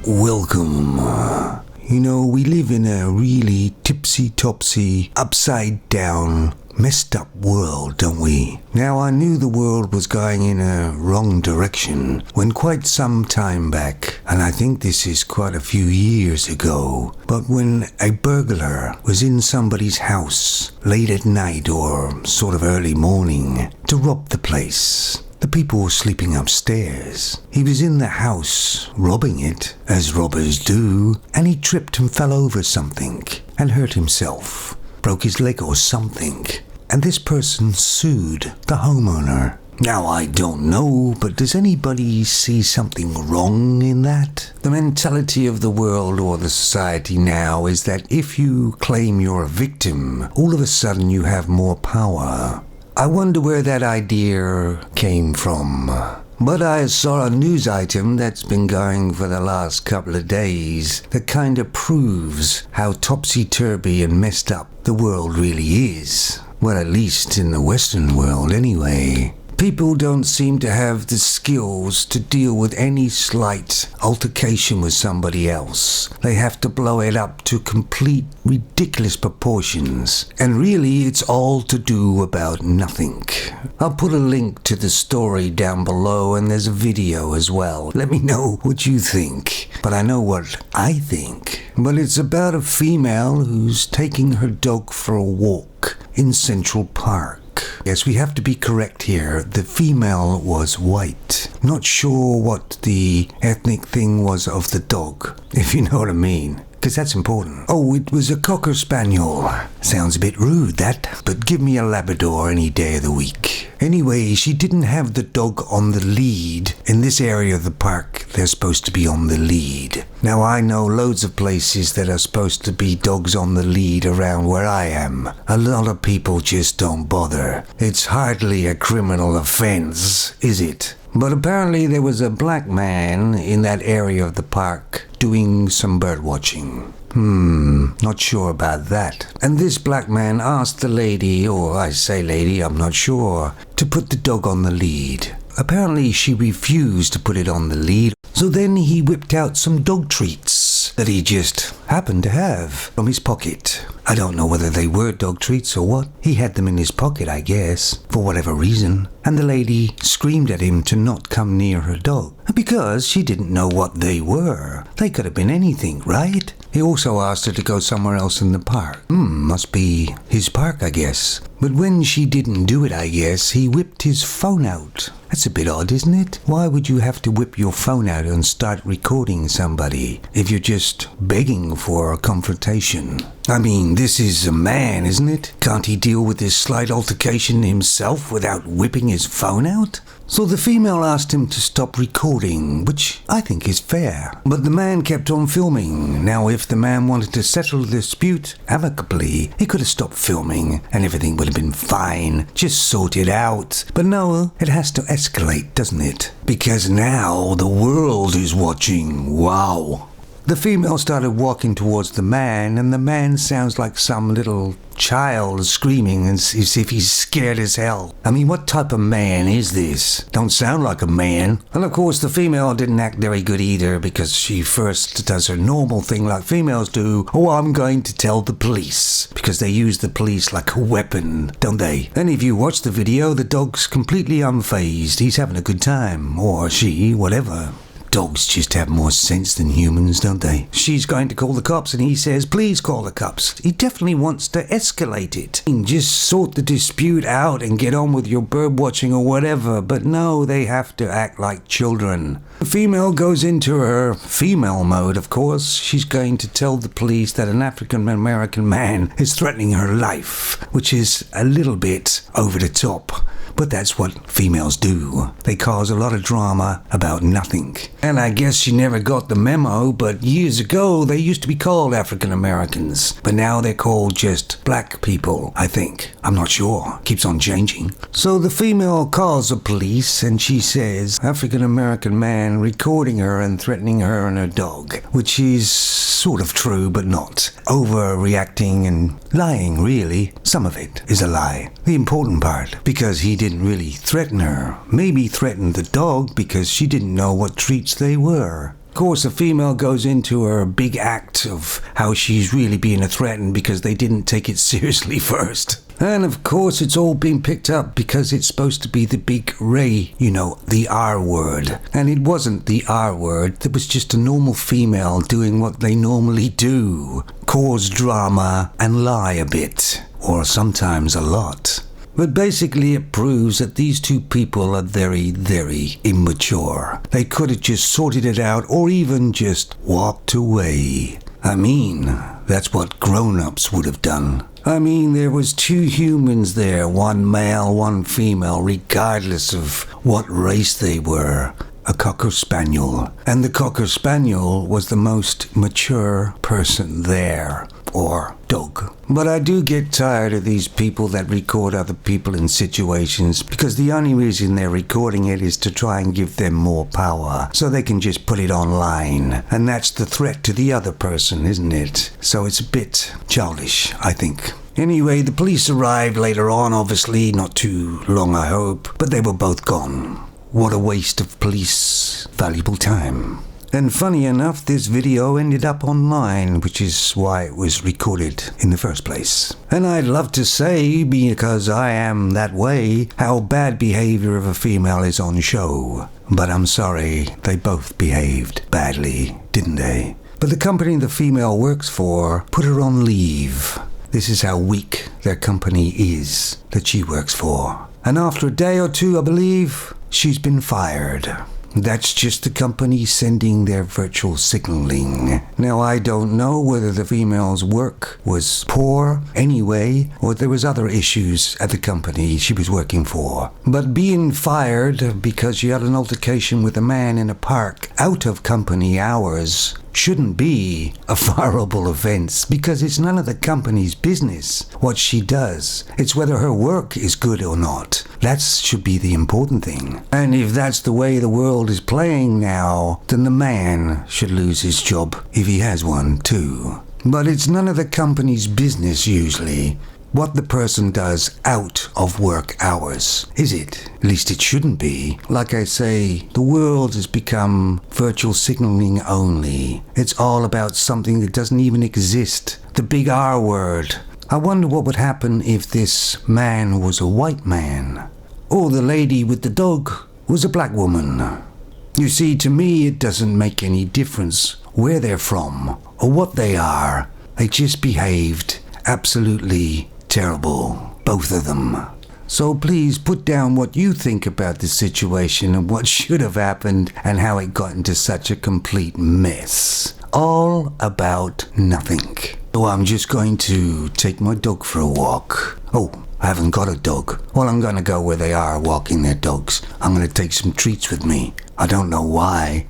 Welcome. You know, we live in a really tipsy-topsy, upside-down, messed up world, don't we? Now, I knew the world was going in a wrong direction when quite some time back, and I think this is quite a few years ago, but when a burglar was in somebody's house late at night or sort of early morning to rob the place. The people were sleeping upstairs. He was in the house, robbing it, as robbers do, and he tripped and fell over something and hurt himself, broke his leg or something, and this person sued the homeowner. Now, I don't know, but does anybody see something wrong in that? The mentality of the world or the society now is that if you claim you're a victim, all of a sudden you have more power. I wonder where that idea came from. But I saw a news item that's been going for the last couple of days that kind of proves how topsy-turvy and messed up the world really is. Well, at least in the Western world anyway. People don't seem to have the skills to deal with any slight altercation with somebody else. They have to blow it up to complete ridiculous proportions. And really, it's all to do about nothing. I'll put a link to the story down below, and there's a video as well. Let me know what you think. But I know what I think. But it's about a female who's taking her dog for a walk in Central Park. Yes, we have to be correct here. The female was white. Not sure what the ethnic thing was of the dog, if you know what I mean. Because that's important. Oh, it was a Cocker Spaniel. Sounds a bit rude, that. But give me a Labrador any day of the week. Anyway, she didn't have the dog on the lead. In this area of the park, they're supposed to be on the lead. Now, I know loads of places that are supposed to be dogs on the lead around where I am. A lot of people just don't bother. It's hardly a criminal offense, is it? But apparently there was a black man in that area of the park doing some bird watching. Not sure about that. And this black man asked the lady, or I say lady, I'm not sure, to put the dog on the lead. Apparently she refused to put it on the lead. So then he whipped out some dog treats that he just happened to have from his pocket. I don't know whether they were dog treats or what. He had them in his pocket, I guess, for whatever reason. And the lady screamed at him to not come near her dog, because she didn't know what they were. They could have been anything, right? He also asked her to go somewhere else in the park. Must be his park, I guess. But when she didn't do it, I guess, he whipped his phone out. That's a bit odd, isn't it? Why would you have to whip your phone out and start recording somebody if you're just begging for a confrontation? I mean, this is a man, isn't it? Can't he deal with this slight altercation himself without whipping his phone out? So the female asked him to stop recording, which I think is fair. But the man kept on filming. Now, if the man wanted to settle the dispute amicably, he could have stopped filming and everything would have been fine. Just sort it out. But no, it has to escalate, doesn't it? Because now the world is watching. Wow. The female started walking towards the man, and the man sounds like some little child screaming as if he's scared as hell. I mean, what type of man is this? Don't sound like a man. And of course, the female didn't act very good either, because she first does her normal thing like females do. Oh, I'm going to tell the police. Because they use the police like a weapon, don't they? And if you watch the video, the dog's completely unfazed. He's having a good time. Or she, whatever. Dogs just have more sense than humans, don't they? She's going to call the cops, and he says, please call the cops. He definitely wants to escalate it. Just sort the dispute out and get on with your bird watching or whatever. But no, they have to act like children. The female goes into her female mode, of course. She's going to tell the police that an African-American man is threatening her life, which is a little bit over the top. But that's what females do. They cause a lot of drama about nothing. And I guess she never got the memo, but years ago they used to be called African Americans. But now they're called just black people, I think. I'm not sure. Keeps on changing. So the female calls the police and she says, African American man recording her and threatening her and her dog. Which is sort of true, but not. Overreacting and lying, really. Some of it is a lie. The important part, because he didn't really threaten her. Maybe threatened the dog because she didn't know what treats they were. Of course, the female goes into her big act of how she's really being threatened because they didn't take it seriously first. And of course, it's all been picked up because it's supposed to be the big Ray, the R word. And it wasn't the R word, it was just a normal female doing what they normally do. Cause drama and lie a bit. Or sometimes a lot. But basically it proves that these two people are very, very immature. They could have just sorted it out or even just walked away. I mean, that's what grown-ups would have done. I mean, there was two humans there, one male, one female, regardless of what race they were. A Cocker Spaniel. And the Cocker Spaniel was the most mature person there. Or dog. But I do get tired of these people that record other people in situations because the only reason they're recording it is to try and give them more power so they can just put it online. And that's the threat to the other person, isn't it? So it's a bit childish, I think. Anyway, the police arrived later on, obviously, not too long I hope, but they were both gone. What a waste of police valuable time. And funny enough, this video ended up online, which is why it was recorded in the first place. And I'd love to say, because I am that way, how bad behavior of a female is on show. But I'm sorry, they both behaved badly, didn't they? But the company the female works for put her on leave. This is how weak their company is that she works for. And after a day or two, I believe, she's been fired. That's just the company sending their virtual signaling. Now, I don't know whether the female's work was poor anyway, or there was other issues at the company she was working for. But being fired because she had an altercation with a man in a park out of company hours shouldn't be a fireable offense because it's none of the company's business what she does. It's whether her work is good or not. That should be the important thing. And if that's the way the world is playing now, then the man should lose his job if he has one too. But it's none of the company's business usually what the person does out of work hours, is it? At least it shouldn't be. Like I say, the world has become virtual signaling only. It's all about something that doesn't even exist. The big R word. I wonder what would happen if this man was a white man. Or the lady with the dog was a black woman. You see, to me it doesn't make any difference where they're from or what they are. They just behaved absolutely terrible, both of them. So please put down what you think about this situation and what should have happened and how it got into such a complete mess. All about nothing. So I'm just going to take my dog for a walk. Oh, I haven't got a dog. Well, I'm going to go where they are walking their dogs. I'm going to take some treats with me. I don't know why.